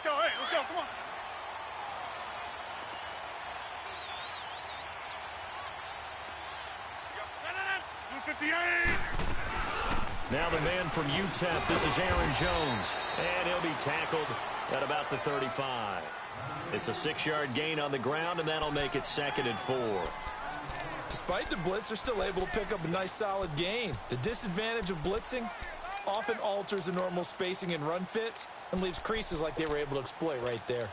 go, hey, let's go, come on. Blue 58. Now the man from UTEP, this is Aaron Jones. And he'll be tackled at about the 35. It's a 6-yard gain on the ground, and that'll make it 2nd and 4. Despite the blitz, they're still able to pick up a nice solid gain. The disadvantage of blitzing often alters the normal spacing and run fits and leaves creases like they were able to exploit right there.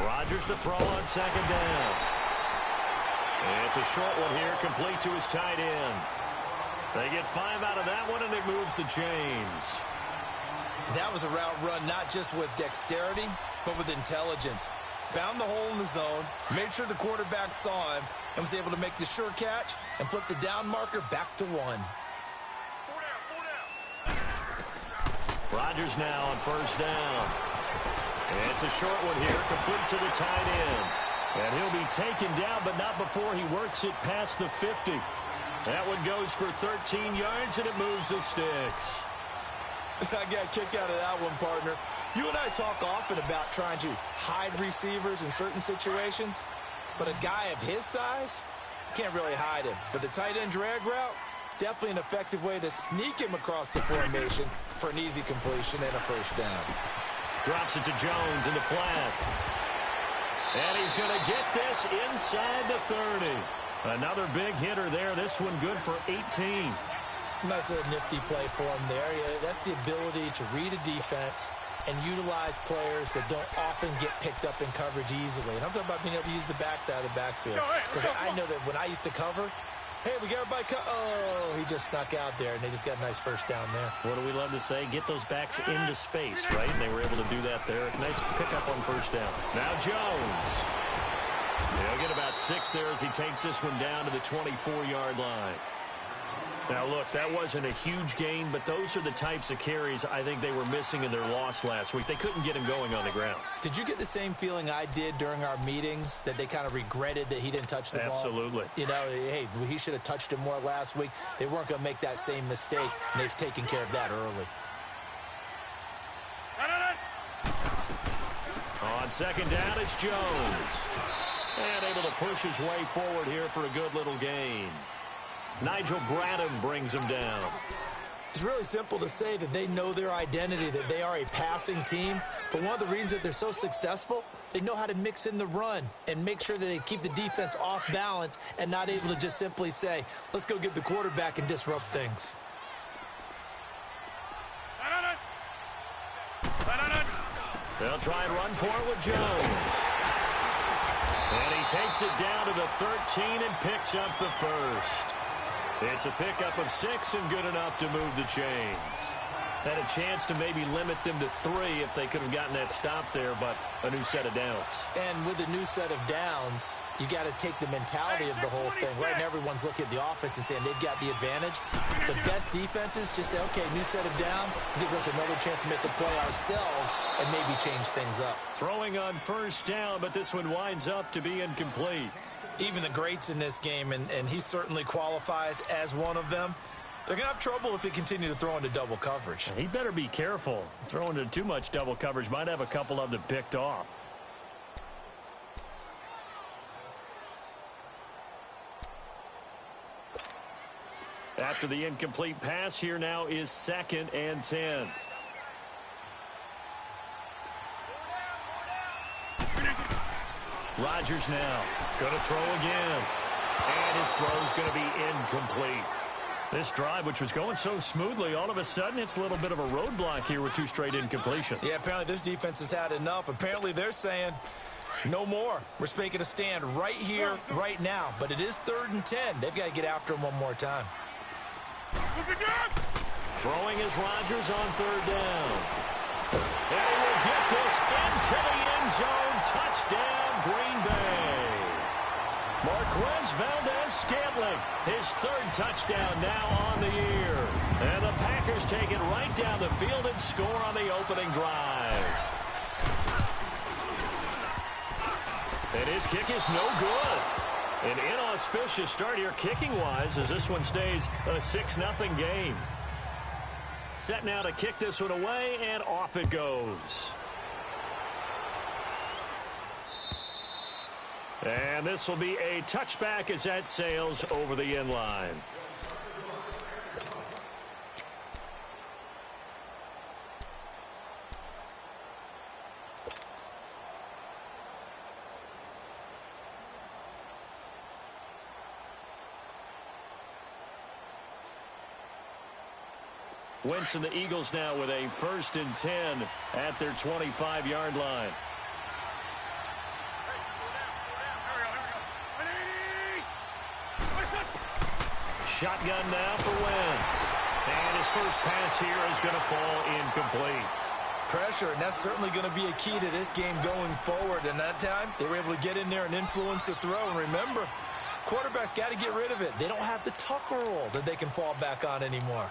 Rodgers to throw on 2nd down. And it's a short one here, complete to his tight end. They get 5 out of that one, and it moves the chains. That was a route run not just with dexterity, but with intelligence. Found the hole in the zone, made sure the quarterback saw him, and was able to make the sure catch and flip the down marker back to 1. Rodgers now on 1st down. And it's a short one here, complete to the tight end. And he'll be taken down, but not before he works it past the 50. That one goes for 13 yards, and it moves the sticks. I got a kick out of that one, partner. You and I talk often about trying to hide receivers in certain situations, but a guy of his size can't really hide him. But the tight end drag route, definitely an effective way to sneak him across the formation for an easy completion and a 1st down. Drops it to Jones in the flat. And he's going to get this inside the 30. Another big hitter there. This one good for 18. Nice little nifty play for him there. Yeah, that's the ability to read a defense and utilize players that don't often get picked up in coverage easily. And I'm talking about being able to use the backside of the backfield. Because I know that when I used to cover, hey, we got everybody oh, he just snuck out there, and they just got a nice 1st down there. What do we love to say? Get those backs into space, right? And they were able to do that there. Nice pickup on 1st down. Now Jones. He'll get about 6 there as he takes this one down to the 24-yard line. Now, look, that wasn't a huge gain, but those are the types of carries I think they were missing in their loss last week. They couldn't get him going on the ground. Did you get the same feeling I did during our meetings, that they kind of regretted that he didn't touch the ball? Absolutely. You know, hey, he should have touched it more last week. They weren't going to make that same mistake, and they've taken care of that early. On 2nd down, it's Jones. And able to push his way forward here for a good little gain. Nigel Bradham brings him down. It's really simple to say that they know their identity, that they are a passing team. But one of the reasons that they're so successful, they know how to mix in the run and make sure that they keep the defense off balance and not able to just simply say, let's go get the quarterback and disrupt things. They'll try and run for it with Jones. And he takes it down to the 13 and picks up the 1st. It's a pickup of 6 and good enough to move the chains. Had a chance to maybe limit them to 3 if they could have gotten that stop there, but a new set of downs. And with a new set of downs, you got to take the mentality of the whole thing. Right now, everyone's looking at the offense and saying they've got the advantage. The best defenses just say, okay, new set of downs gives us another chance to make the play ourselves and maybe change things up. Throwing on 1st down, but this one winds up to be incomplete. Even the greats in this game, and he certainly qualifies as one of them, they're going to have trouble if they continue to throw into double coverage. He better be careful. Throwing into too much double coverage might have a couple of them picked off. After the incomplete pass, here now is 2nd and 10. Rodgers now going to throw again. And his throw's going to be incomplete. This drive, which was going so smoothly, all of a sudden it's a little bit of a roadblock here with 2 straight incompletions. Yeah, apparently this defense has had enough. Apparently they're saying no more. We're making a stand right here, right now. But it is 3rd and 10. They've got to get after him one more time. Throwing is Rodgers on 3rd down. And he will get this into the end zone. Touchdown, Green Bay. Marquez Valdez-Scantling, his 3rd touchdown now on the year. And the Packers take it right down the field and score on the opening drive. And his kick is no good. An inauspicious start here kicking-wise as this one stays a 6-0 game. Set now to kick this one away, and off it goes. And this will be a touchback as that sails over the end line. Wentz and the Eagles now with a 1st and 10 at their 25-yard line. Shotgun now for Wentz. And his first pass here is going to fall incomplete. Pressure, and that's certainly going to be a key to this game going forward. And that time, they were able to get in there and influence the throw. And remember, quarterbacks got to get rid of it. They don't have the tuck rule that they can fall back on anymore.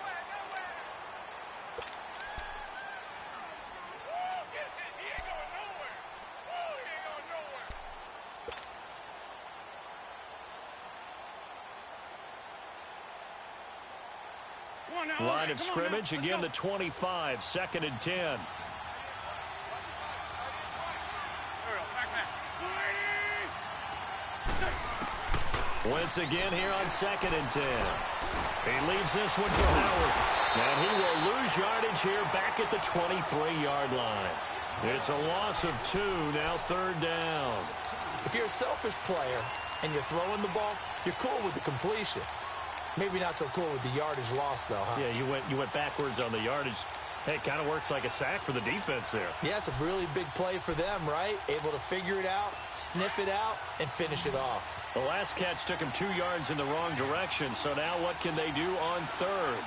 Line of scrimmage, again the 25, 2nd and 10. Wentz again here on 2nd and 10. He leaves this one for Howard. And he will lose yardage here back at the 23-yard line. It's a loss of 2, now 3rd down. If you're a selfish player and you're throwing the ball, you're cool with the completion. Maybe not so cool with the yardage loss, though, huh? Yeah, you went backwards on the yardage. Hey, it kind of works like a sack for the defense there. Yeah, it's a really big play for them, right? Able to figure it out, sniff it out, and finish it off. The last catch took him 2 yards in the wrong direction, so now what can they do on 3rd?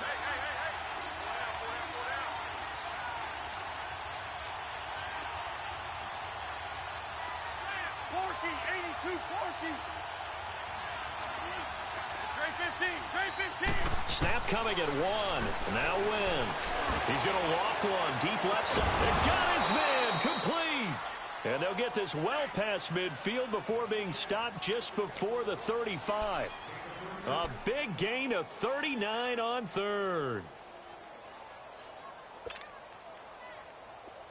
Snap coming at 1. Now Wentz. He's going to loft one deep left side. And got his man complete. And they'll get this well past midfield before being stopped just before the 35. A big gain of 39 on 3rd.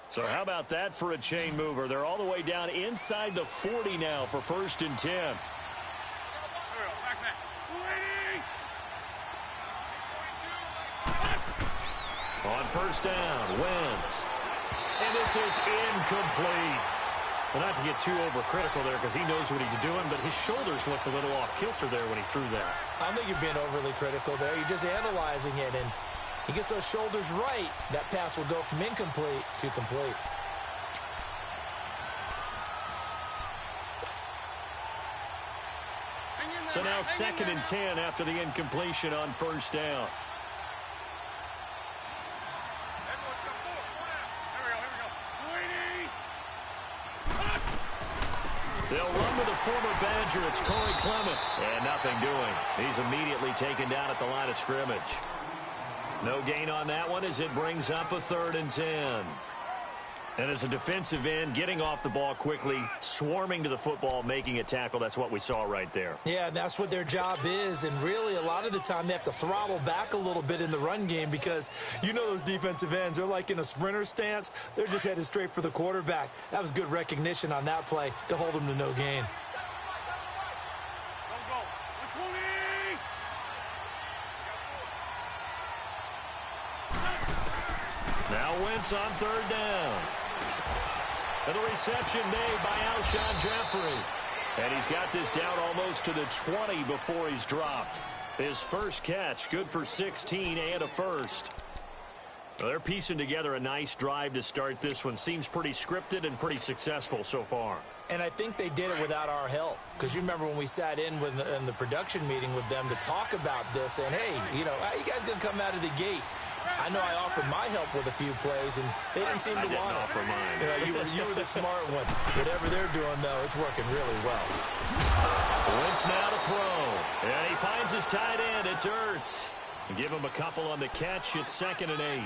So how about that for a chain mover? They're all the way down inside the 40 now for 1st and 10. On 1st down, Wentz. And this is incomplete. Well, not to get too overcritical there because he knows what he's doing, but his shoulders looked a little off kilter there when he threw that. I think you're being overly critical there. You're just analyzing it, and he gets those shoulders right. That pass will go from incomplete to complete. So now 2nd and 10 after the incompletion on 1st down. They'll run with a former Badger. It's Corey Clement. And nothing doing. He's immediately taken down at the line of scrimmage. No gain on that one as it brings up a 3rd and 10. And as a defensive end, getting off the ball quickly, swarming to the football, making a tackle. That's what we saw right there. Yeah, that's what their job is. And really, a lot of the time, they have to throttle back a little bit in the run game because you know those defensive ends, they're like in a sprinter stance. They're just headed straight for the quarterback. That was good recognition on that play to hold them to no gain. Now Wentz on 3rd down. And the reception made by Alshon Jeffrey. And he's got this down almost to the 20 before he's dropped. His first catch, good for 16 and a first. Well, they're piecing together a nice drive to start this one. Seems pretty scripted and pretty successful so far. And I think they did it without our help. Because you remember when we sat in the production meeting with them to talk about this. And, hey, you know, how you guys going to come out of the gate? I know I offered my help with a few plays, and they didn't seem to want it. I didn't offer mine. You know, you were the smart one. Whatever they're doing, though, it's working really well. Wentz now to throw. And he finds his tight end. It's Ertz. Give him a couple on the catch. It's 2nd and 8.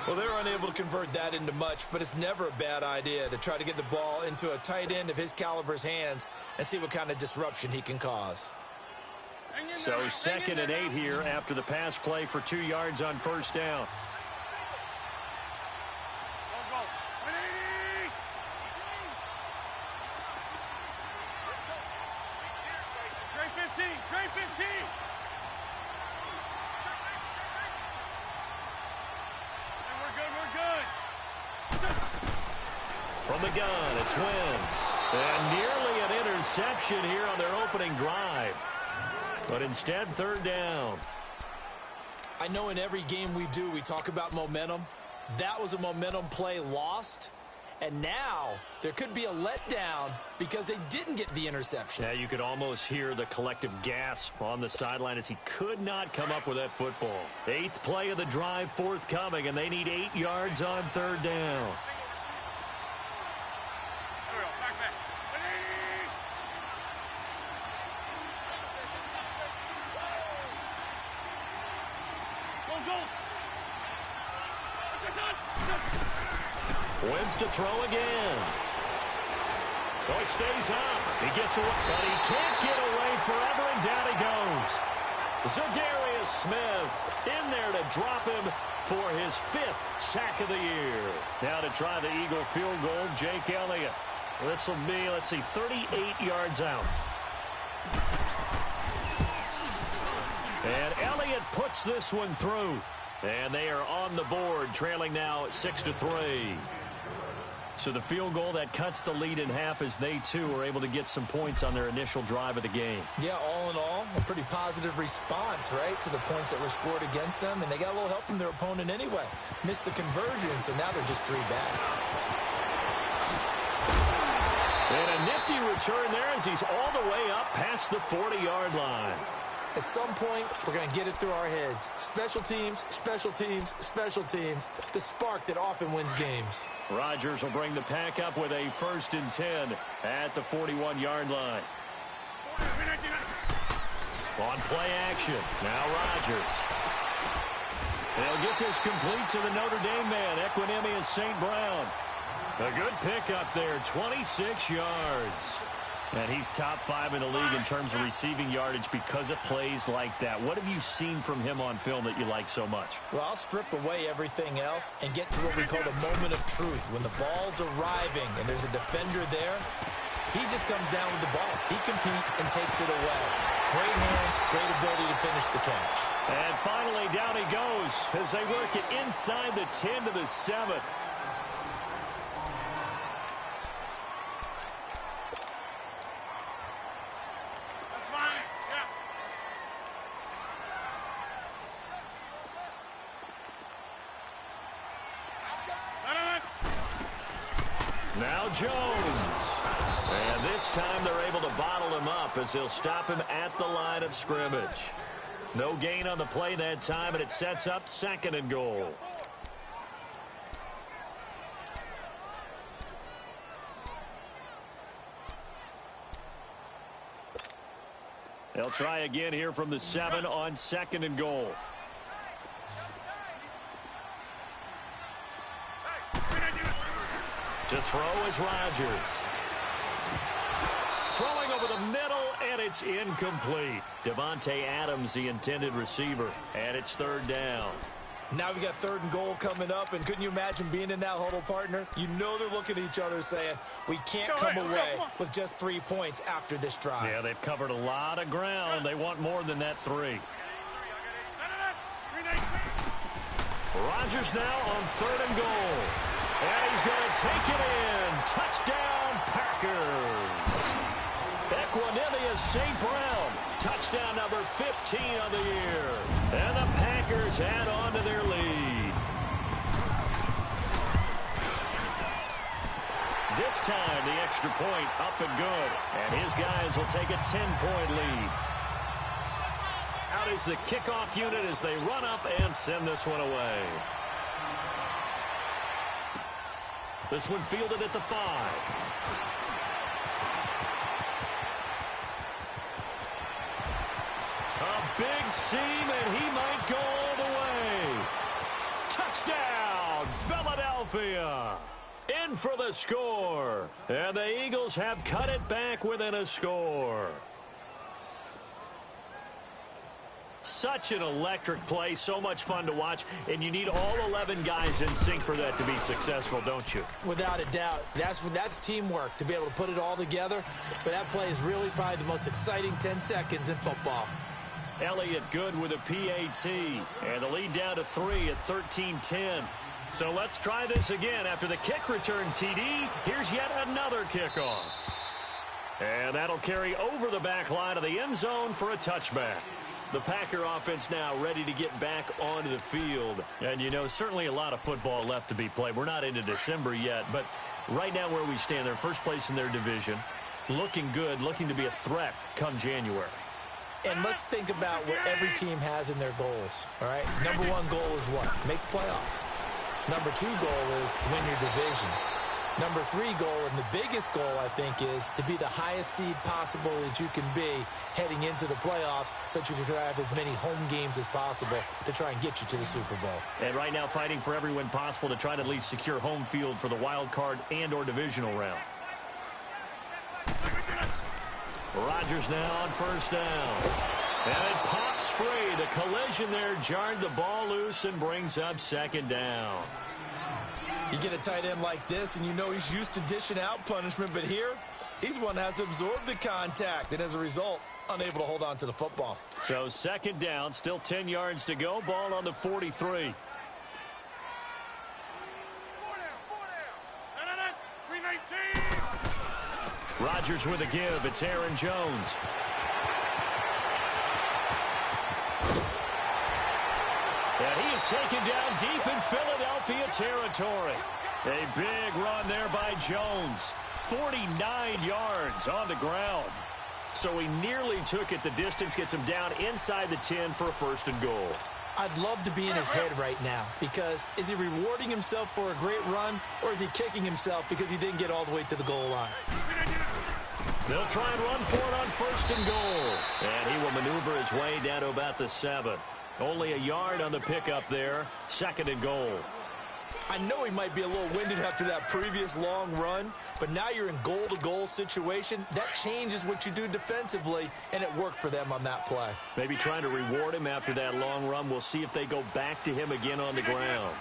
Well, they're unable to convert that into much, but it's never a bad idea to try to get the ball into a tight end of his caliber's hands and see what kind of disruption he can cause. So 2nd and 8 here after the pass play for 2 yards on 1st down. Trey 15. From the gun, it's Wentz. And nearly an interception here on their opening drive. But instead, 3rd down. I know in every game we do, we talk about momentum. That was a momentum play lost. And now there could be a letdown because they didn't get the interception. Yeah, you could almost hear the collective gasp on the sideline as he could not come up with that football. 8th play of the drive forthcoming, and they need 8 yards on 3rd down. Wentz to throw again. Oh, he stays up. He gets away, but he can't get away forever, and down he goes. Zadarius Smith in there to drop him for his 5th sack of the year. Now to try the Eagle field goal, Jake Elliott. This will be, 38 yards out. And Elliott puts this one through. And they are on the board, trailing now 6-3. So the field goal that cuts the lead in half as they, too, are able to get some points on their initial drive of the game. Yeah, all in all, a pretty positive response, right, to the points that were scored against them. And they got a little help from their opponent anyway. Missed the conversion, so now they're just 3 back. And a nifty return there as he's all the way up past the 40-yard line. At some point, we're going to get it through our heads. Special teams, special teams, special teams. The spark that often wins games. Rodgers will bring the pack up with a 1st and 10 at the 41-yard line. On play action, now Rodgers. They'll get this complete to the Notre Dame man, Equanimeous St. Brown. A good pickup there, 26 yards. And he's top 5 in the league in terms of receiving yardage because of plays like that. What have you seen from him on film that you like so much? Well, I'll strip away everything else and get to what we call the moment of truth. When the ball's arriving and there's a defender there, he just comes down with the ball. He competes and takes it away. Great hands, great ability to finish the catch. And finally, down he goes as they work it inside the 10 to the 7. Now Jones. And this time they're able to bottle him up as they'll stop him at the line of scrimmage. No gain on the play that time, and it sets up 2nd and goal. They'll try again here from the 7 on 2nd and goal. To throw is Rodgers. Throwing over the middle, and it's incomplete. Devontae Adams, the intended receiver, and it's 3rd down. Now we got 3rd and goal coming up, and couldn't you imagine being in that huddle, partner? You know they're looking at each other saying, we can't come away with just 3 points after this drive. Yeah, they've covered a lot of ground. They want more than that 3. Rodgers now on 3rd and goal. And he's going to take it in. Touchdown, Packers. Equanimeous St. Brown. Touchdown number 15 of the year. And the Packers add on to their lead. This time, the extra point up and good. And his guys will take a 10-point lead. Out is the kickoff unit as they run up and send this one away. This one fielded at the 5. A big seam, and he might go Philadelphia. In for the score. And the Eagles have cut it back within a score. Such an electric play, so much fun to watch, and you need all 11 guys in sync for that to be successful, don't you? Without a doubt. That's teamwork, to be able to put it all together. But that play is really probably the most exciting 10 seconds in football. Elliott good with a PAT, and the lead down to 3 at 13-10. So let's try this again. After the kick return TD, here's yet another kickoff. And that'll carry over the back line of the end zone for a touchback. The Packer offense now ready to get back onto the field. And, you know, certainly a lot of football left to be played. We're not into December yet, but right now where we stand, they're first place in their division. Looking good, looking to be a threat come January. And let's think about what every team has in their goals, all right? Number one goal is what? Make the playoffs. Number two goal is win your division. Number three goal, and the biggest goal, I think, is to be the highest seed possible that you can be heading into the playoffs so that you can have as many home games as possible to try and get you to the Super Bowl. And right now fighting for every win possible to try to at least secure home field for the wild card and or divisional round. Rodgers now on first down. And it pops free. The collision there jarred the ball loose and brings up second down. You get a tight end like this, and you know he's used to dishing out punishment, but here, he's one that has to absorb the contact, and as a result, unable to hold on to the football. So second down, still 10 yards to go, ball on the 43. Rodgers with a give, it's Aaron Jones. And he is taken down deep in Philadelphia territory. A big run there by Jones. 49 yards on the ground. So he nearly took it the distance, gets him down inside the 10 for a first and goal. I'd love to be in his head right now, because is he rewarding himself for a great run, or is he kicking himself because he didn't get all the way to the goal line? They'll try and run for it on first and goal. And he will maneuver his way down to about the 7. Only a yard on the pickup there. Second and goal. I know he might be a little winded after that previous long run, but now you're in goal-to-goal situation. That changes what you do defensively, and it worked for them on that play. Maybe trying to reward him after that long run. We'll see if they go back to him again on the ground.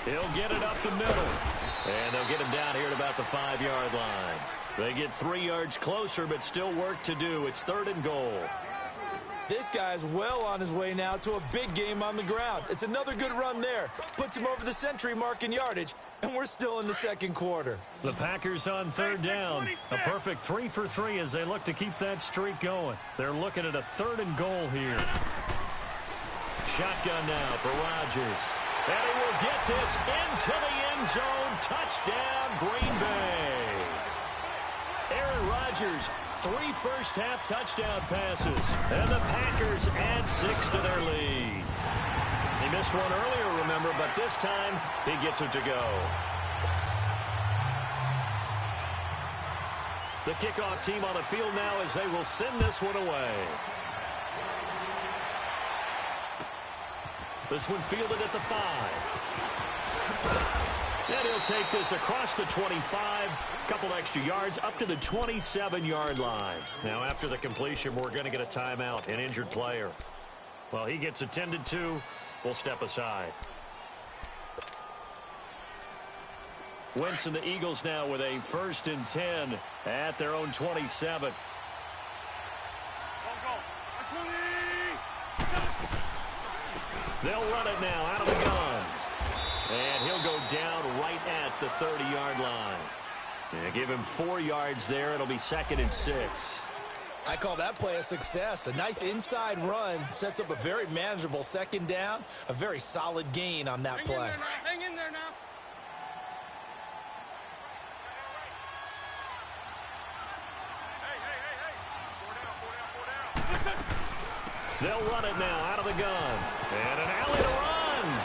He'll get it up the middle. And they'll get him down here at about the 5-yard line. They get 3 yards closer, but still work to do. It's third and goal. This guy's well on his way now to a big game on the ground. It's another good run there. Puts him over the century mark in yardage, and we're still in the second quarter. The Packers on third down. A perfect 3 for 3 as they look to keep that streak going. They're looking at a third and goal here. Shotgun now for Rodgers. And he will get this into the end zone. Touchdown, Green Bay. Aaron Rodgers, 3 first-half touchdown passes. And the Packers add 6 to their lead. He missed one earlier, remember, but this time he gets it to go. The kickoff team on the field now as they will send this one away. This one fielded at the 5. And he'll take this across the 25, couple extra yards, up to the 27-yard line. Now, after the completion, we're going to get a timeout, an injured player. Well, he gets attended to. We'll step aside. Wentz and the Eagles now with a 1st and 10 at their own 27. They'll run it now out of the guns. And he'll go down right at the 30-yard line. And give him 4 yards there. It'll be 2nd and 6. I call that play a success. A nice inside run sets up a very manageable second down. A very solid gain on that play. Hang in there now. They'll run it now out of the gun. And an alley to run.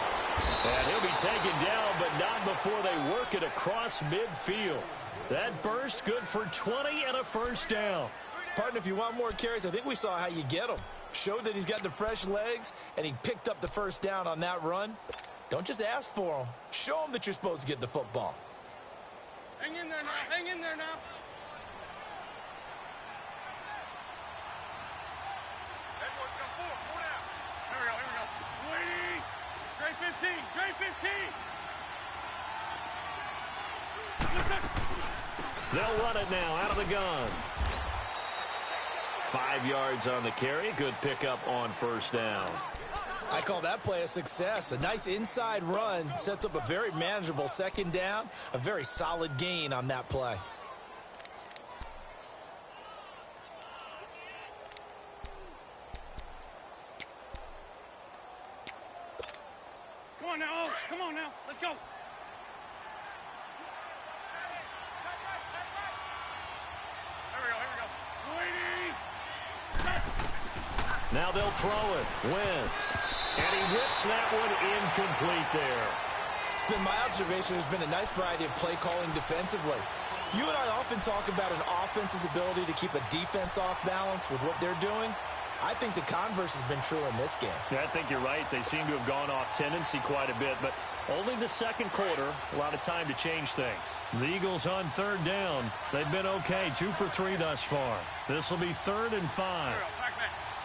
And he'll be taken down, but not before they work it across midfield. That burst good for 20 and a first down. Partner, if you want more carries, I think we saw how you get them. Showed that he's got the fresh legs, and he picked up the first down on that run. Don't just ask for him. Show him that you're supposed to get the football. Hang in there now. Hang in there now. Edwards got 4. 4 down. Here we go. Here we go. Waiting. Grade 15. Grade 15. They'll run it now out of the gun. 5 yards on the carry. Good pickup on first down. I call that play a success. A nice inside run sets up a very manageable second down. A very solid gain on that play. Come on now. Oh, come on now. Let's go. Here we go. Here we go. Waiting. Now they'll throw it. Wentz. And he whips that one incomplete there. It's been my observation there's been a nice variety of play calling defensively. You and I often talk about an offense's ability to keep a defense off balance with what they're doing. I think the converse has been true in this game. Yeah, I think you're right. They seem to have gone off tendency quite a bit, but only the second quarter, a lot of time to change things. The Eagles on third down. They've been okay, 2 for 3 thus far. This will be 3rd and 5.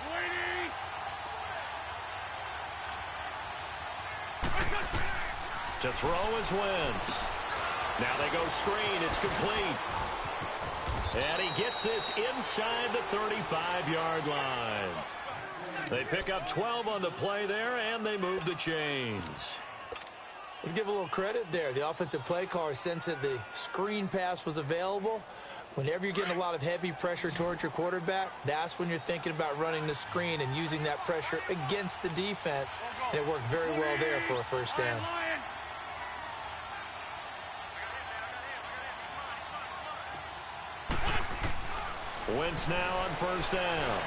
Waiting. To throw is Wentz. Now they go screen. It's complete. And he gets this inside the 35-yard line. They pick up 12 on the play there, and they move the chains. Let's give a little credit there. The offensive play caller sensed that the screen pass was available. Whenever you're getting a lot of heavy pressure towards your quarterback, that's when you're thinking about running the screen and using that pressure against the defense. And it worked very well there for a first down. Wentz now on first down.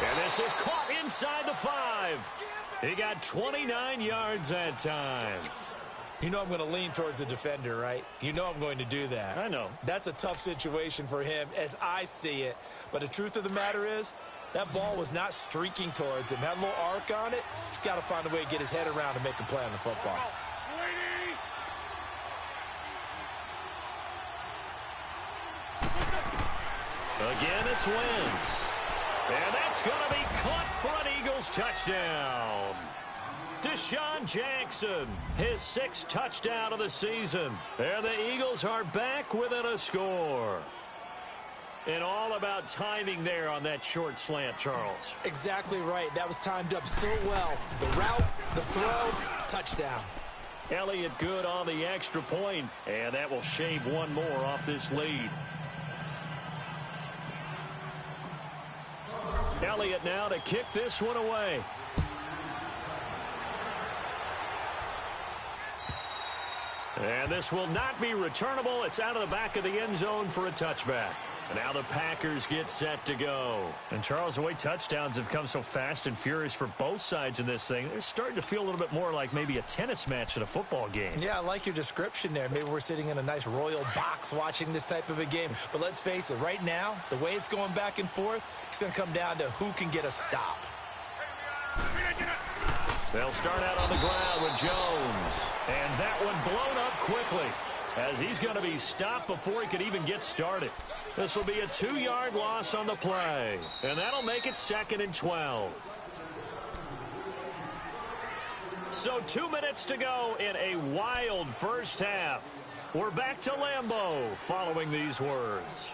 And this is caught inside the 5. He got 29 yards that time. You know I'm going to lean towards the defender, right? You know I'm going to do that. I know. That's a tough situation for him as I see it. But the truth of the matter is, that ball was not streaking towards him. Had a little arc on it. He's got to find a way to get his head around and make a play on the football. Again, it's Wentz. And that's going to be caught for an Eagles touchdown. Deshaun Jackson, his 6th touchdown of the season. And the Eagles are back within a score. And all about timing there on that short slant, Charles. Exactly right. That was timed up so well. The route, the throw, touchdown. Elliott good on the extra point, and that will shave one more off this lead. Elliott now to kick this one away. And this will not be returnable. It's out of the back of the end zone for a touchback. And now the Packers get set to go. And, Charles, the way touchdowns have come so fast and furious for both sides in this thing, it's starting to feel a little bit more like maybe a tennis match at a football game. Yeah, I like your description there. Maybe we're sitting in a nice royal box watching this type of a game. But let's face it, right now, the way it's going back and forth, it's going to come down to who can get a stop. They'll start out on the ground with Jones. And that one blown up quickly, as he's going to be stopped before he could even get started. This will be a 2-yard loss on the play, and that'll make it 2nd and 12. So 2 minutes to go in a wild first half. We're back to Lambeau following these words.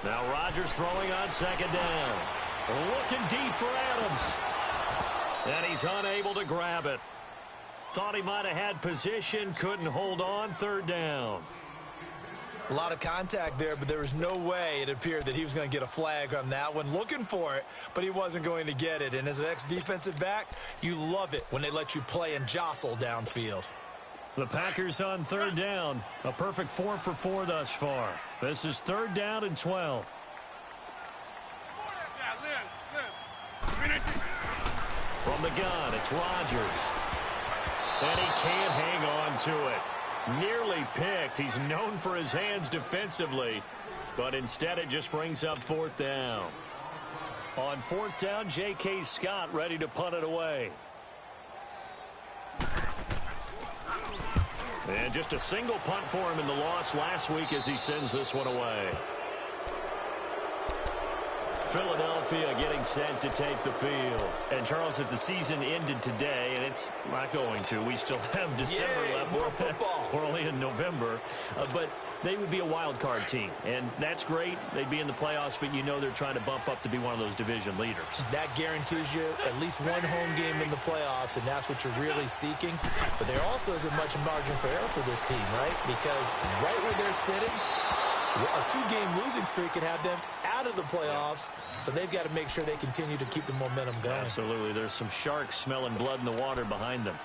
Now Rodgers throwing on 2nd down. Looking deep for Adams. And he's unable to grab it. Thought he might have had position, couldn't hold on, 3rd down. A lot of contact there, but there was no way it appeared that he was going to get a flag on that one. Looking for it, but he wasn't going to get it. And as an ex-defensive back, you love it when they let you play and jostle downfield. The Packers on third down. A perfect 4 for 4 thus far. This is third down and 12. From the gun, it's Rodgers. And he can't hang on to it. Nearly picked. He's known for his hands defensively. But instead it just brings up fourth down. On fourth down, J.K. Scott ready to punt it away. And just a single punt for him in the loss last week as he sends this one away. Philadelphia getting set to take the field. And, Charles, if the season ended today, and it's not going to, we still have December left. More football. We're only in November. But they would be a wild card team. And that's great. They'd be in the playoffs, but you know they're trying to bump up to be one of those division leaders. That guarantees you at least one home game in the playoffs, and that's what you're really seeking. But there also isn't much margin for error for this team, right? Because right where they're sitting, a 2-game losing streak could have them out of the playoffs, so they've got to make sure they continue to keep the momentum going. Absolutely. There's some sharks smelling blood in the water behind them.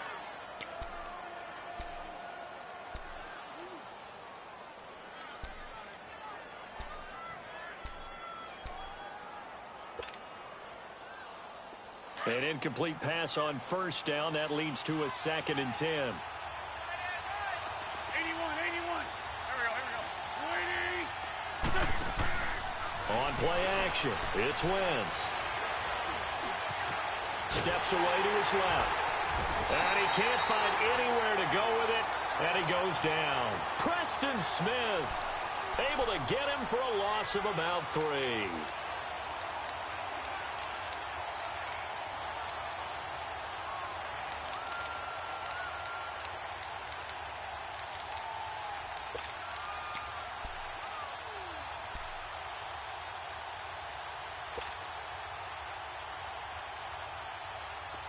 An incomplete pass on first down. That leads to a 2nd and 10. 81, 81. Here we go. On play action, it's Wentz. Steps away to his left. And he can't find anywhere to go with it. And he goes down. Preston Smith able to get him for a loss of about 3.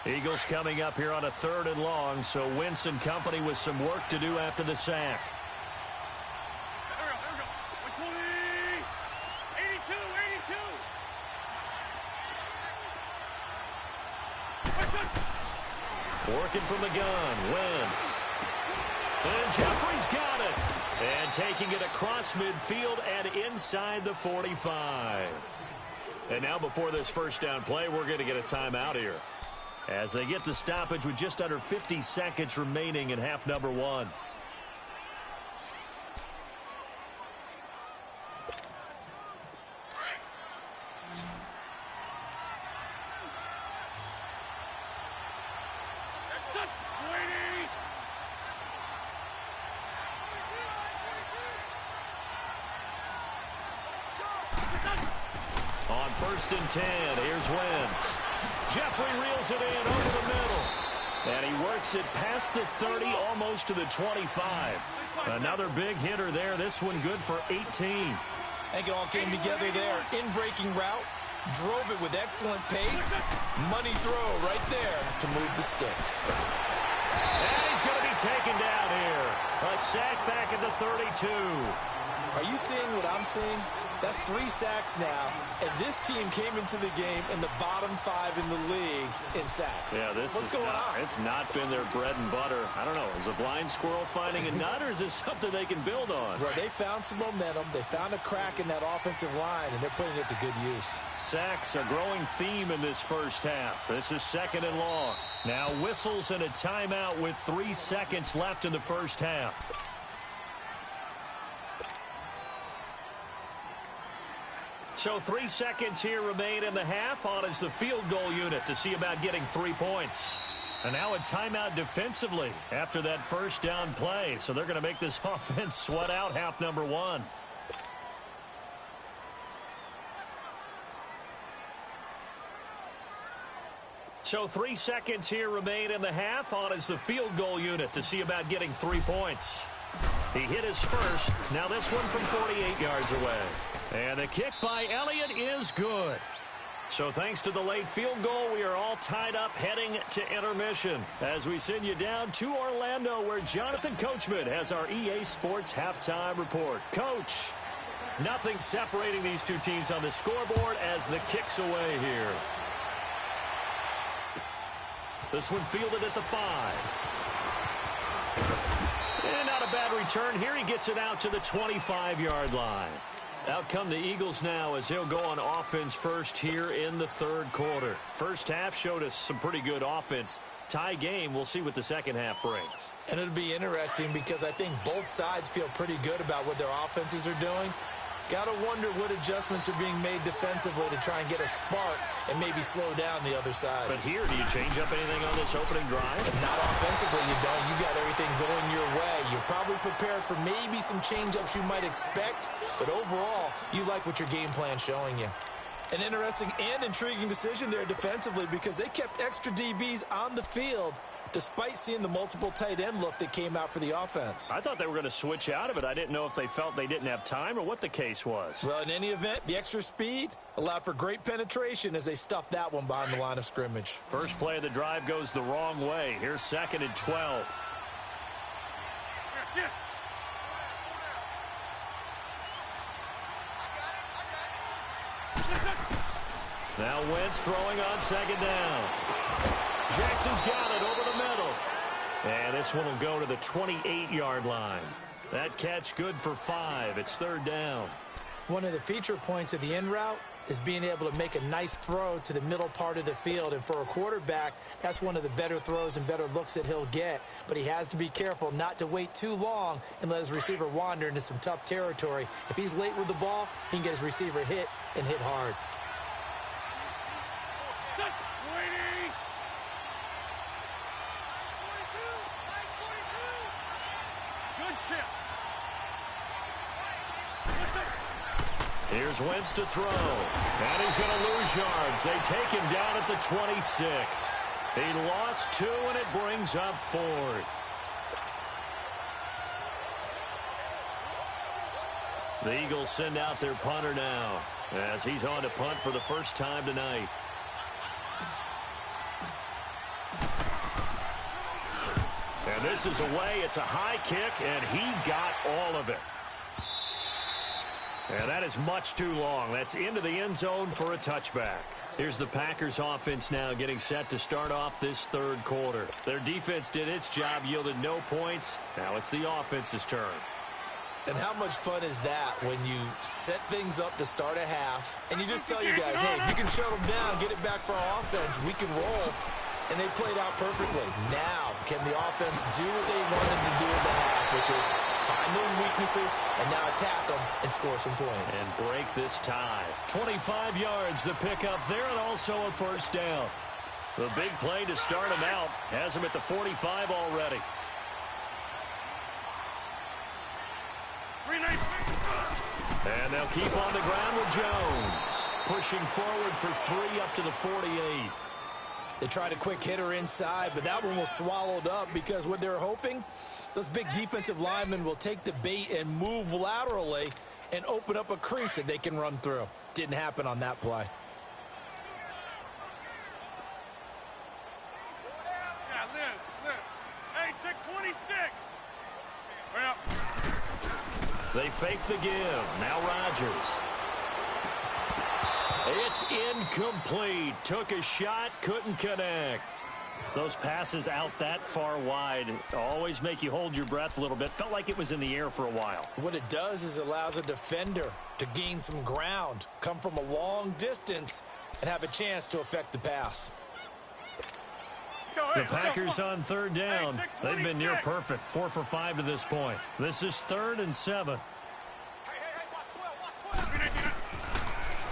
Eagles coming up here on a 3rd and long, so Wentz and company with some work to do after the sack. Here we go. 82. Working from the gun, Wentz. And Jeffrey's got it. And taking it across midfield and inside the 45. And now before this first down play, we're going to get a timeout here, as they get the stoppage with just under 50 seconds remaining in half number 1. On 1st and 10, here's Wentz. Jeffrey reels it in over the middle. And he works it past the 30, almost to the 25. Another big hitter there. This one good for 18. I think it all came together there. In-breaking route, drove it with excellent pace. Money throw right there to move the sticks. And he's going to be taken down here. A sack back at the 32. Are you seeing what I'm seeing? That's 3 sacks now, and this team came into the game in the bottom 5 in the league in sacks. Yeah, what's going on? It's not been their bread and butter. I don't know. Is a blind squirrel finding a nut, or is this something they can build on? Well, they found some momentum. They found a crack in that offensive line, and they're putting it to good use. Sacks, a growing theme in this first half. This is 2nd and long. Now whistles and a timeout with 3 seconds left in the first half. So 3 seconds here remain in the half. On is the field goal unit to see about getting 3 points. And now a timeout defensively after that first down play. So they're going to make this offense sweat out half number 1. So 3 seconds here remain in the half. On is the field goal unit to see about getting 3 points. He hit his first. Now this one from 48 yards away. And the kick by Elliott is good. So thanks to the late field goal, we are all tied up heading to intermission as we send you down to Orlando, where Jonathan Coachman has our EA Sports halftime report. Coach, nothing separating these two teams on the scoreboard as the kick's away here. This one fielded at the 5. return here. He gets it out to the 25-yard line. Out come the Eagles now as they'll go on offense first here in the third quarter. First half showed us some pretty good offense. Tie game, we'll see what the second half brings. And it'll be interesting because I think both sides feel pretty good about what their offenses are doing. Got to wonder what adjustments are being made defensively to try and get a spark and maybe slow down the other side. But here, do you change up anything on this opening drive? Not offensively, you don't. You got everything going your way. You're probably prepared for maybe some change-ups you might expect, but overall, you like what your game plan's showing you. An interesting and intriguing decision there defensively because they kept extra DBs on the field despite seeing the multiple tight end look that came out for the offense. I thought they were going to switch out of it. I didn't know if they felt they didn't have time or what the case was. Well, in any event, the extra speed allowed for great penetration as they stuffed that one behind the line of scrimmage. First play of the drive goes the wrong way. Here's 2nd and 12. Yes. Now Wentz throwing on 2nd down. Jackson's got it over the middle. And this one will go to the 28-yard line. That catch good for 5. It's 3rd down. One of the feature points of the in route is being able to make a nice throw to the middle part of the field. And for a quarterback, that's one of the better throws and better looks that he'll get. But he has to be careful not to wait too long and let his receiver wander into some tough territory. If he's late with the ball, he can get his receiver hit and hit hard. Here's Wentz to throw, and he's going to lose yards. They take him down at the 26. He lost 2, and it brings up 4th. The Eagles send out their punter now as he's on to punt for the first time tonight. And this is away. It's a high kick, and he got all of it. And that is much too long. That's into the end zone for a touchback. Here's the Packers offense now getting set to start off this third quarter. Their defense did its job, yielded no points. Now it's the offense's turn. And how much fun is that when you set things up to start a half and you just tell your guys, hey, if you can shut them down, get it back for our offense, we can roll. And they played out perfectly. Now, can the offense do what they wanted to do in the half, which is find those weaknesses and now attack them and score some points. And break this tie. 25 yards to pick up there and also a first down. The big play to start him out has him at the 45 already. And they'll keep on the ground with Jones. Pushing forward for 3 up to the 48. They tried a quick hitter inside, but that one was swallowed up because what they're hoping, those big defensive linemen will take the bait and move laterally and open up a crease that they can run through. Didn't happen on that play. Yeah, Liz. Hey, check 26. Well. They fake the give. Now Rodgers. It's incomplete. Took a shot, couldn't connect. Those passes out that far wide always make you hold your breath a little bit. Felt like it was in the air for a while. What it does is allows a defender to gain some ground, come from a long distance, and have a chance to affect the pass. The Packers on 3rd down. They've been near perfect. 4 for 5 to this point. This is 3rd and 7.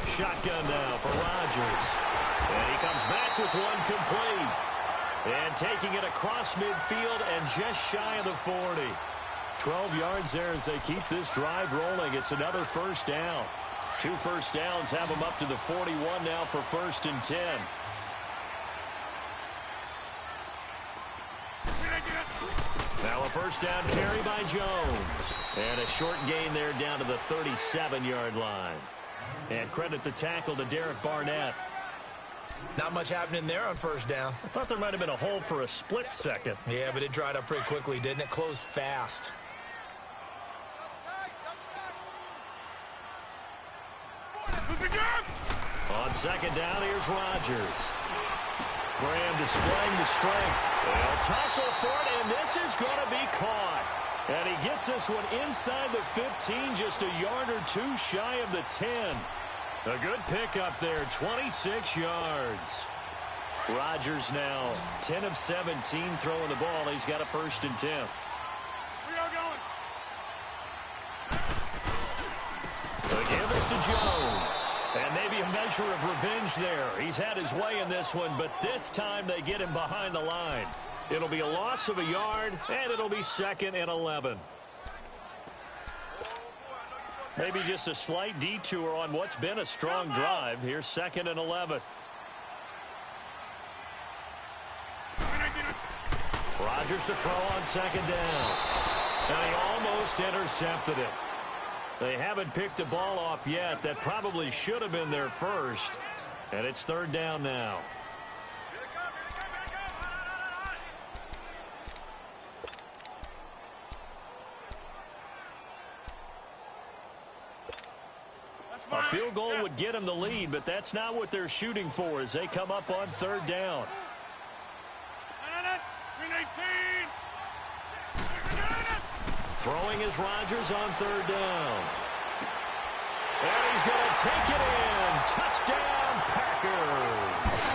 Shotgun now for Rodgers. And he comes back with one complete. And taking it across midfield and just shy of the 40. 12 yards there as they keep this drive rolling. It's another first down. 2 first downs have them up to the 41 now for 1st and 10. Now a first down carry by Jones. And a short gain there down to the 37-yard line. And credit the tackle to Derek Barnett. Not much happening there on first down. I thought there might have been a hole for a split second. Yeah, but it dried up pretty quickly, didn't it? Closed fast. On 2nd down, here's Rodgers. Graham displaying the strength. They'll tussle for it, and this is going to be caught. And he gets this one inside the 15, just a yard or two shy of the 10. A good pickup there, 26 yards. Rodgers now 10 of 17 throwing the ball. He's got a 1st and 10. We are going. The give is to Jones. And maybe a measure of revenge there. He's had his way in this one, but this time they get him behind the line. It'll be a loss of a yard, and it'll be 2nd and 11. Maybe just a slight detour on what's been a strong drive. Here's 2nd and 11. Rodgers to throw on 2nd down. And he almost intercepted it. They haven't picked a ball off yet. That probably should have been their first. And it's 3rd down now. A field goal would get them the lead, but that's not what they're shooting for as they come up on 3rd down. Throwing is Rodgers on 3rd down. And he's going to take it in. Touchdown, Packers.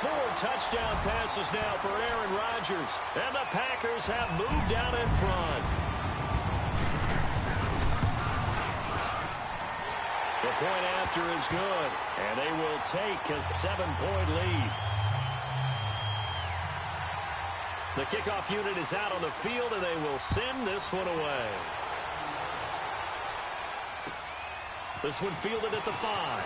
4 touchdown passes now for Aaron Rodgers. And the Packers have moved out in front. The point after is good. And they will take a 7-point lead. The kickoff unit is out on the field, and they will send this one away. This one fielded at the 5.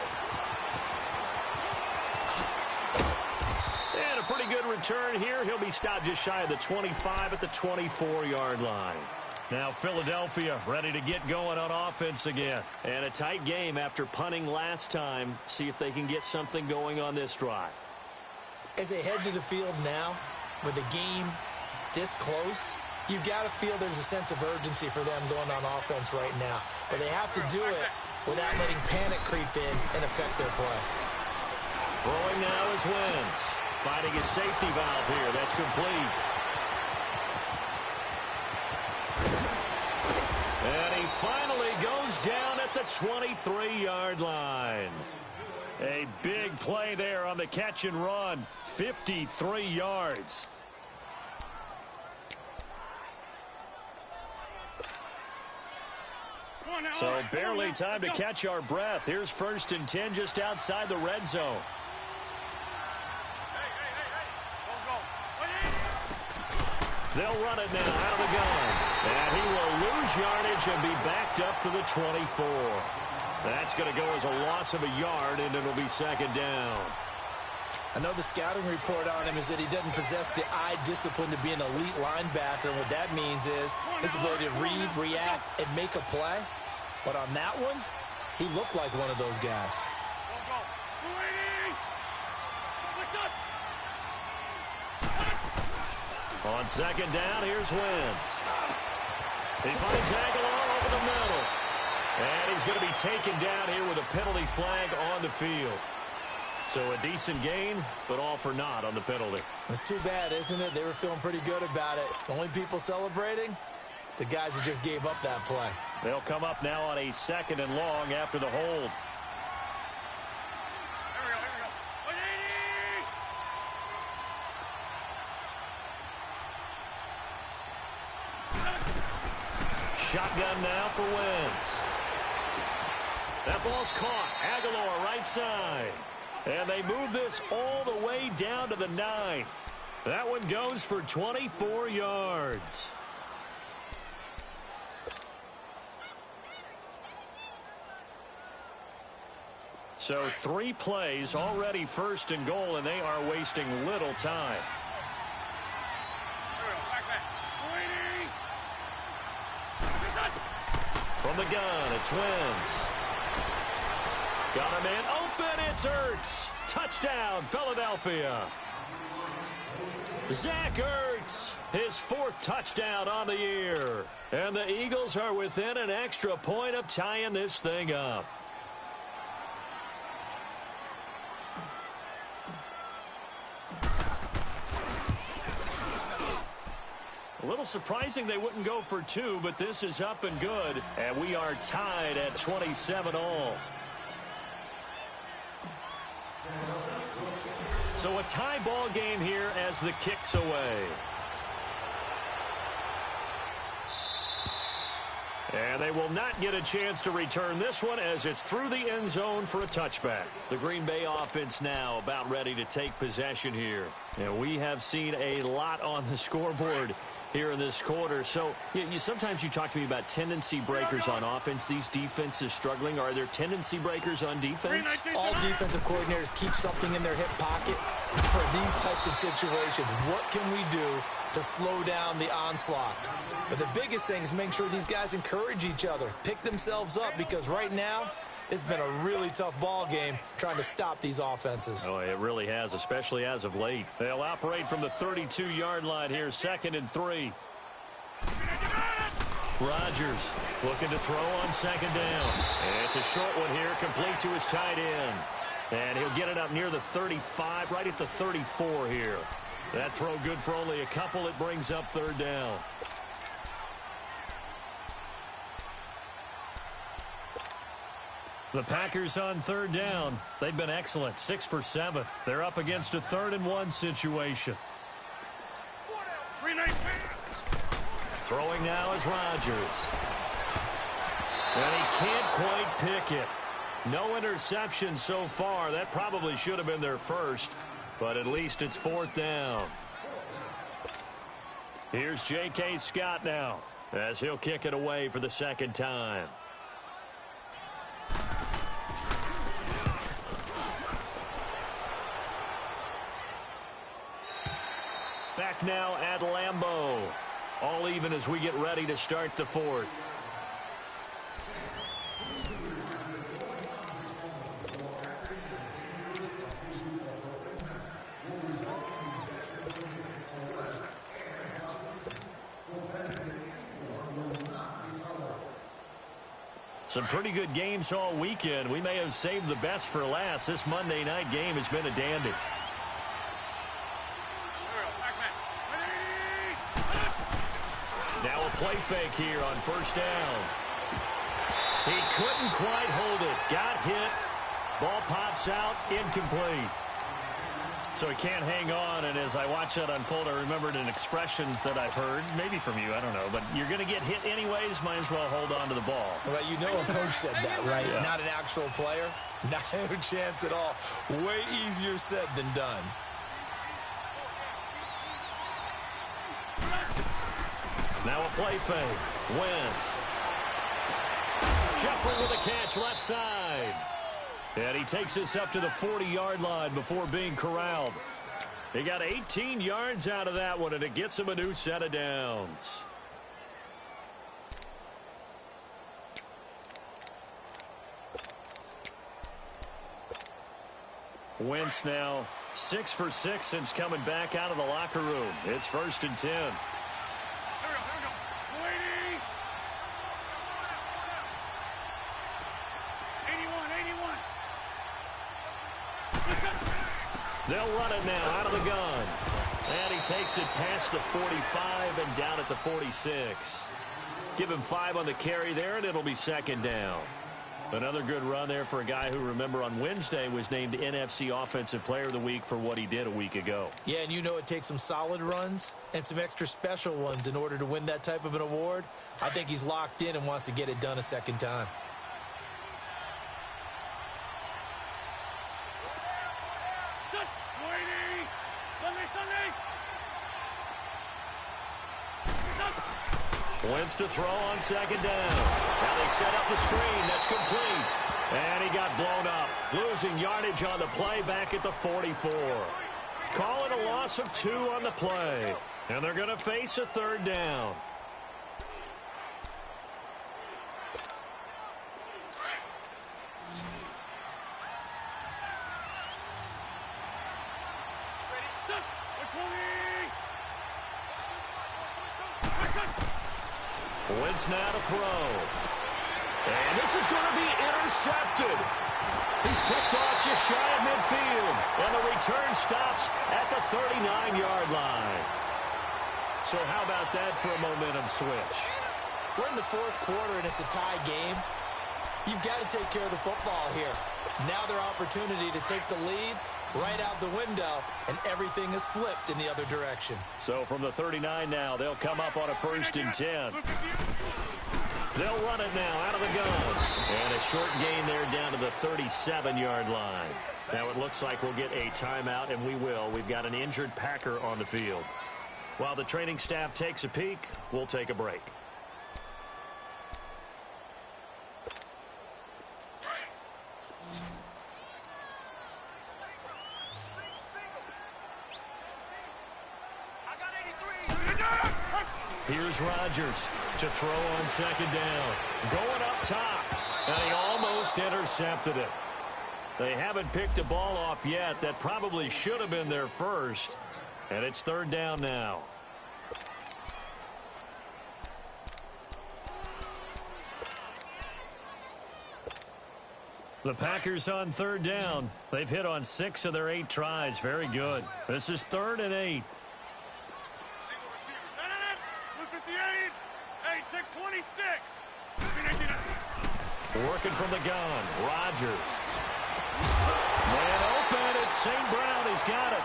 And a pretty good return here. He'll be stopped just shy of the 25 at the 24-yard line. Now Philadelphia ready to get going on offense again. And a tight game after punting last time. See if they can get something going on this drive. As they head to the field now, with the game this close, you've got to feel there's a sense of urgency for them going on offense right now. But they have to do it without letting panic creep in and affect their play. Throwing now is Wentz. Finding his safety valve here. That's complete. And he finally goes down at the 23-yard line. A big play there on the catch and run. 53 yards. So barely time to catch our breath. Here's 1st and 10 just outside the red zone. They'll run it now out of the gun. And he will lose yardage and be backed up to the 24. That's going to go as a loss of a yard, and it'll be 2nd down. I know the scouting report on him is that he doesn't possess the eye discipline to be an elite linebacker. And what that means is his ability to read, react, and make a play. But on that one, he looked like one of those guys. On 2nd down, here's Wentz. He finds Aguilar over the middle. And he's going to be taken down here with a penalty flag on the field. So a decent gain, but all for naught on the penalty. It's too bad, isn't it? They were feeling pretty good about it. The only people celebrating, the guys who just gave up that play. They'll come up now on a 2nd and long after the hold. Shotgun now for Wentz. That ball's caught. Aguilar right side. And they move this all the way down to the 9. That one goes for 24 yards. So 3 plays, already 1st and goal, and they are wasting little time. From the gun, it's Wentz. Got a man open, it's Ertz. Touchdown, Philadelphia. Zach Ertz, his 4th touchdown on the year. And the Eagles are within an extra point of tying this thing up. A little surprising they wouldn't go for two, but this is up and good, and we are tied at 27 all. So a tie ball game here as the kick's away. And they will not get a chance to return this one as it's through the end zone for a touchback. The Green Bay offense now about ready to take possession here. And we have seen a lot on the scoreboard here in this quarter. So sometimes you talk to me about tendency breakers on offense. These defenses struggling. Are there tendency breakers on defense? All defensive coordinators keep something in their hip pocket for these types of situations. What can we do to slow down the onslaught? But the biggest thing is make sure these guys encourage each other, pick themselves up, because right now it's been a really tough ball game trying to stop these offenses. Oh, it really has, especially as of late. They'll operate from the 32-yard line here, 2nd and 3. Rodgers looking to throw on 2nd down. And it's a short one here, complete to his tight end. And he'll get it up near the 35, right at the 34 here. That throw good for only a couple. It brings up 3rd down. The Packers on 3rd down. They've been excellent, 6 for 7. They're up against a 3rd and 1 situation. Throwing now is Rodgers. And he can't quite pick it. No interception so far. That probably should have been their first, but at least it's 4th down. Here's J.K. Scott now as he'll kick it away for the 2nd time. Back now at Lambeau. All even as we get ready to start the 4th. Some pretty good games all weekend. We may have saved the best for last. This Monday night game has been a dandy. Now a play fake here on 1st down. He couldn't quite hold it. Got hit. Ball pops out. Incomplete. So he can't hang on, and as I watch that unfold, I remembered an expression that I've heard, maybe from you, I don't know, but you're going to get hit anyways, might as well hold on to the ball. Well, you know a coach said that, right? Yeah. Not an actual player. Not a chance at all. Way easier said than done. Now a play fake. Wentz. Jeffrey with a catch left side. And he takes this up to the 40-yard line before being corralled. He got 18 yards out of that one, and it gets him a new set of downs. Wentz now 6 for 6 since coming back out of the locker room. It's 1st and 10. They'll run it now out of the gun. And he takes it past the 45 and down at the 46. Give him 5 on the carry there, and it'll be 2nd down. Another good run there for a guy who, remember, on Wednesday was named NFC Offensive Player of the Week for what he did a week ago. Yeah, and you know it takes some solid runs and some extra special ones in order to win that type of an award. I think he's locked in and wants to get it done a 2nd time. Wentz to throw on 2nd down. Now they set up the screen. That's complete. And he got blown up. Losing yardage on the play back at the 44. Call it a loss of 2 on the play. And they're going to face a 3rd down. Wentz now to throw. And this is going to be intercepted. He's picked off just shy of midfield. And the return stops at the 39-yard line. So how about that for a momentum switch? We're in the fourth quarter, and it's a tie game. You've got to take care of the football here. Now their opportunity to take the lead right out the window, and everything is flipped in the other direction. So from the 39 now, they'll come up on a 1st and 10. They'll run it now out of the gun. And a short gain there down to the 37-yard line. Now it looks like we'll get a timeout, and we will. We've got an injured Packer on the field. While the training staff takes a peek, we'll take a break. Here's Rodgers to throw on 2nd down. Going up top, and he almost intercepted it. They haven't picked a ball off yet. That probably should have been their first, and it's 3rd down now. The Packers on 3rd down. They've hit on 6 of their 8 tries. Very good. This is 3rd and 8. Working from the gun, Rodgers. Man open, it's St. Brown. He's got it.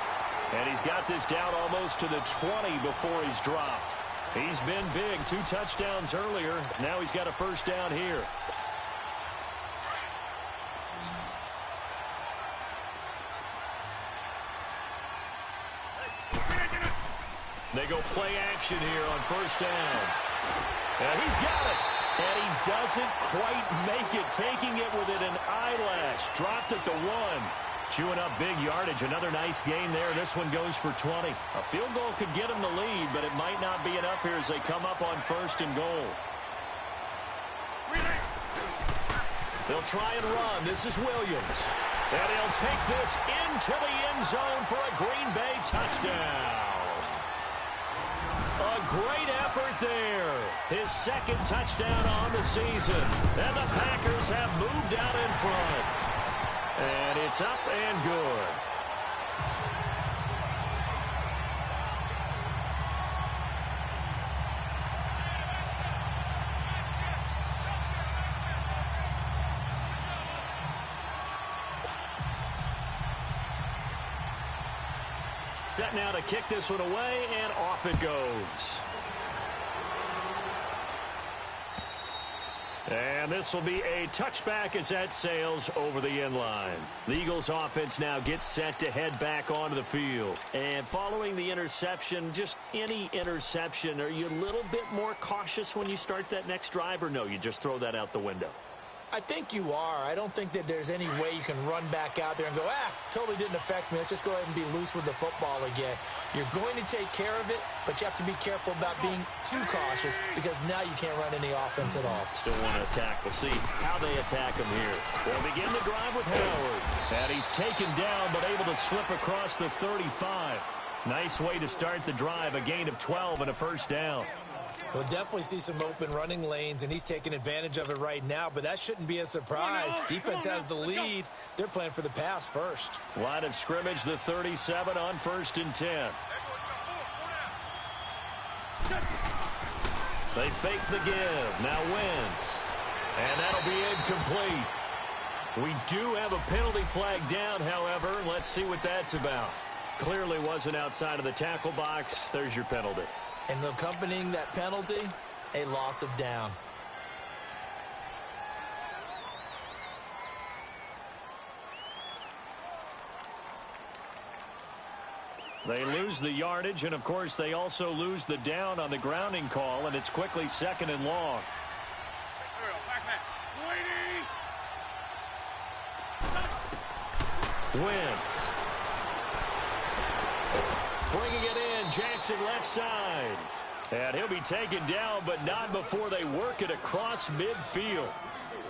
And he's got this down almost to the 20 before he's dropped. He's been big. 2 touchdowns earlier. Now he's got a 1st down here. They go play action here on 1st down. And he's got it. And he doesn't quite make it, taking it within an eyelash. Dropped at the 1. Chewing up big yardage. Another nice gain there. This one goes for 20. A field goal could get him the lead, but it might not be enough here as they come up on 1st and goal. They'll try and run. This is Williams. And he'll take this into the end zone for a Green Bay touchdown. A great effort there. His 2nd touchdown on the season. And the Packers have moved out in front. And it's up and good. Set now to kick this one away, and off it goes. And this will be a touchback as that sails over the end line. The Eagles offense now gets set to head back onto the field. And following the interception, just any interception, are you a little bit more cautious when you start that next drive, or no, you just throw that out the window? I think you are. I don't think that there's any way you can run back out there and go, totally didn't affect me. Let's just go ahead and be loose with the football again. You're going to take care of it, but you have to be careful about being too cautious because now you can't run any offense at all. Still want to attack. We'll see how they attack him here. They'll begin the drive with Howard. And he's taken down but able to slip across the 35. Nice way to start the drive. A gain of 12 and a 1st down. We'll definitely see some open running lanes, and he's taking advantage of it right now, but that shouldn't be a surprise. Defense has the lead. They're playing for the pass first. Line of scrimmage, the 37 on 1st and 10. They fake the give. Now Wentz. And that'll be incomplete. We do have a penalty flag down, however. Let's see what that's about. Clearly wasn't outside of the tackle box. There's your penalty. And accompanying that penalty, a loss of down. They lose the yardage, and, of course, they also lose the down on the grounding call, and it's quickly 2nd and long. Wentz. Bringing it in, Jackson left side. And he'll be taken down, but not before they work it across midfield.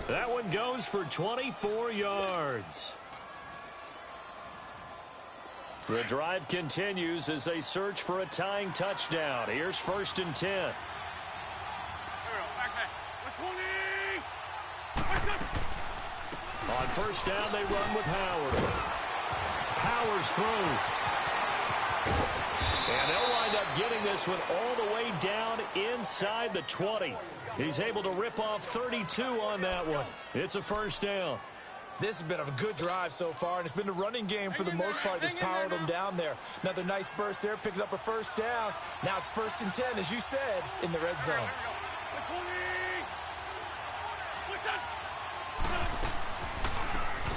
That one goes for 24 yards. The drive continues as they search for a tying touchdown. Here's 1st and 10. On 1st down, they run with Howard. Powers through. And they'll wind up getting this one all the way down inside the 20. He's able to rip off 32 on that one. It's a first down. This has been a good drive so far, and it's been a running game for the most part that's powered them down there. Another nice burst there, picking up a first down. Now it's 1st and 10, as you said, in the red zone.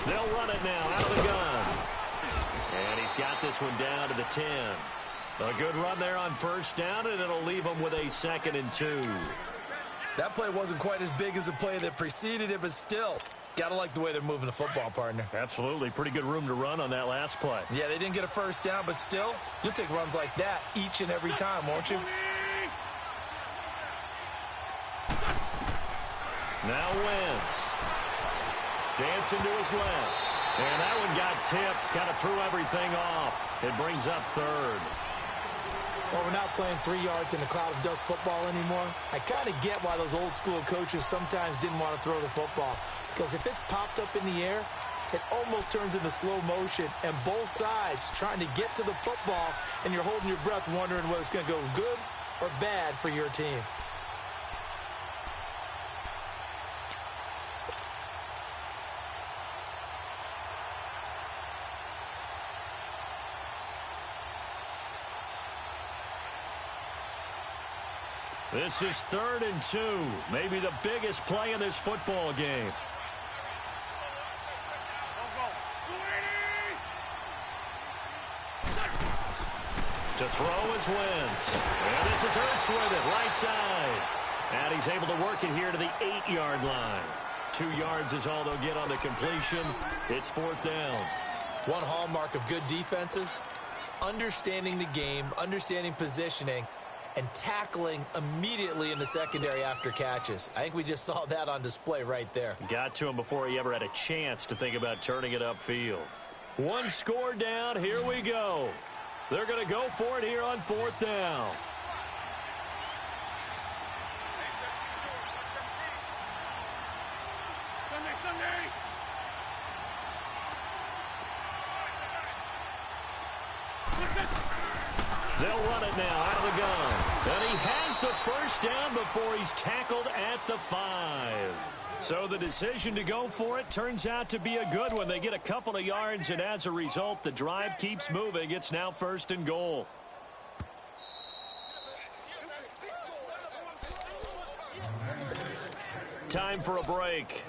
They'll run it now out of the gun. And he's got this one down to the 10. A good run there on first down, and it'll leave him with a 2nd and 2. That play wasn't quite as big as the play that preceded it, but still, got to like the way they're moving the football, partner. Absolutely. Pretty good room to run on that last play. Yeah, they didn't get a first down, but still, you'll take runs like that each and every time, won't you? Now Wentz. Dancing to his left. And that one got tipped. Kind of threw everything off. It brings up 3rd. Well, we're not playing 3 yards in a cloud of dust football anymore. I kind of get why those old school coaches sometimes didn't want to throw the football. Because if it's popped up in the air, it almost turns into slow motion. And both sides trying to get to the football, and you're holding your breath wondering whether it's going to go good or bad for your team. This is 3rd and 2. Maybe the biggest play in this football game. To throw is Wentz. And this is Ertz with it, right side. And he's able to work it here to the 8-yard line. 2 yards is all they'll get on the completion. It's 4th down. One hallmark of good defenses is understanding the game, understanding positioning, and tackling immediately in the secondary after catches. I think we just saw that on display right there. Got to him before he ever had a chance to think about turning it upfield. 1 score down. Here we go. They're going to go for it here on 4th down. They'll run it now out of the gun. And he has the first down before he's tackled at the 5. So the decision to go for it turns out to be a good one. They get a couple of yards, and as a result, the drive keeps moving. It's now 1st and goal. Time for a break.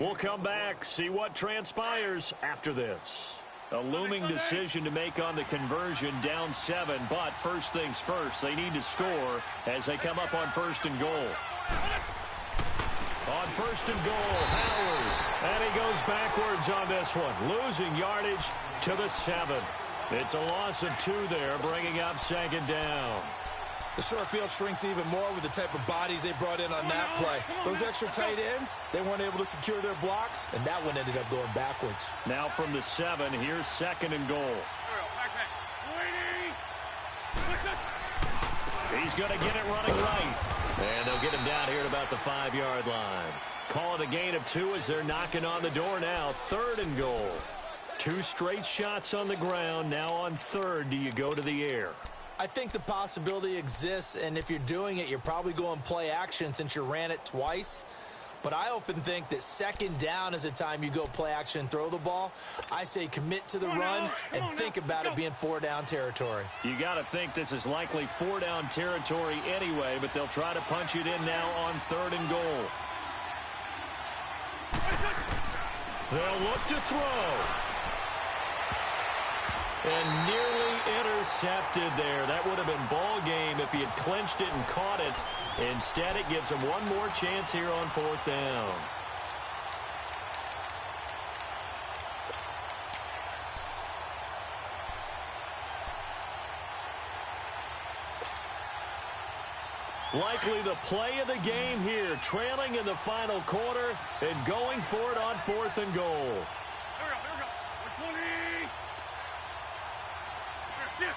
We'll come back, see what transpires after this. A looming decision to make on the conversion, down 7, but first things first, they need to score as they come up on 1st and goal. On 1st and goal, Howard, and he goes backwards on this one, losing yardage to the 7. It's a loss of 2 there, bringing up 2nd down. The short field shrinks even more with the type of bodies they brought in on that play. Those extra tight ends, they weren't able to secure their blocks, and that one ended up going backwards. Now from the 7, here's 2nd and goal. He's going to get it running right. And they'll get him down here at about the 5-yard line. Call it a gain of 2 as they're knocking on the door now. 3rd and goal. 2 straight shots on the ground. Now on 3rd, do you go to the air? I think the possibility exists, and if you're doing it, you're probably going play action since you ran it twice. But I often think that 2nd down is a time you go play action and throw the ball. I say commit to the run and think about it being 4-down territory. You got to think this is likely 4-down territory anyway, but they'll try to punch it in now on 3rd and goal. They'll look to throw. And nearly intercepted there. That would have been ball game if he had clinched it and caught it. Instead, it gives him one more chance here on 4th down. Likely the play of the game here, trailing in the final quarter and going for it on 4th and goal. Here we go. 20. Shift.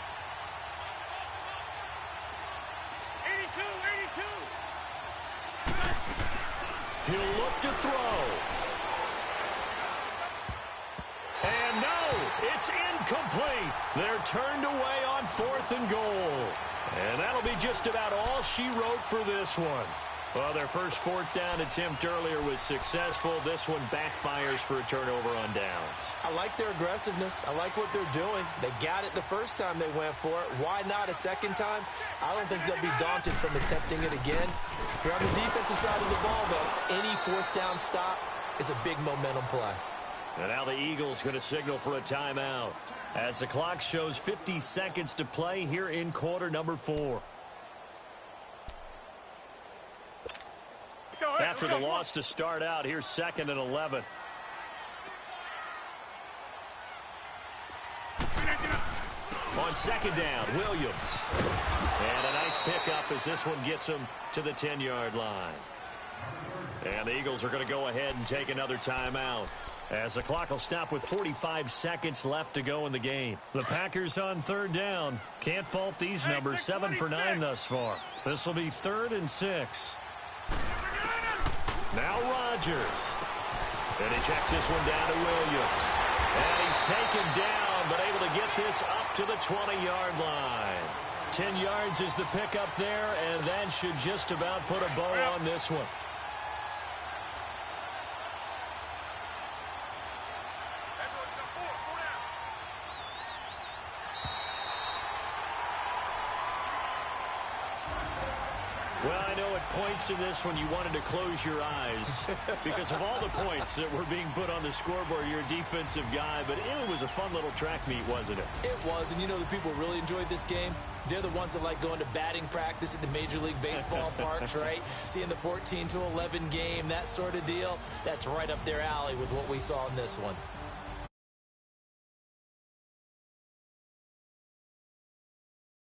82. He'll look to throw. And no, It's incomplete. They're turned away on 4th and goal. And that'll be just about all she wrote for this one. Well, their first 4th down attempt earlier was successful. This one backfires for a turnover on downs. I like their aggressiveness. I like what they're doing. They got it the first time they went for it. Why not a second time? I don't think they'll be daunted from attempting it again. If you're on the defensive side of the ball, though, any 4th down stop is a big momentum play. And now the Eagles going to signal for a timeout as the clock shows 50 seconds to play here in quarter number 4. After the loss to start out, here's 2nd and 11. On 2nd down, Williams. And a nice pickup as this one gets him to the 10-yard line. And the Eagles are going to go ahead and take another timeout, as the clock will stop with 45 seconds left to go in the game. The Packers on 3rd down. Can't fault these numbers. 7 for 9 thus far. This will be 3rd and 6. Now Rodgers. And he checks this one down to Williams. And he's taken down, but able to get this up to the 20-yard line. 10 yards is the pickup there, and that should just about put a bow on this one. Well, I know at points in this one you wanted to close your eyes because of all the points that were being put on the scoreboard. You're a defensive guy, but it was a fun little track meet, wasn't it? It was, and you know the people really enjoyed this game? They're the ones that like going to batting practice at the Major League Baseball parks, right? Seeing the 14-11 game, that sort of deal. That's right up their alley with what we saw in this one.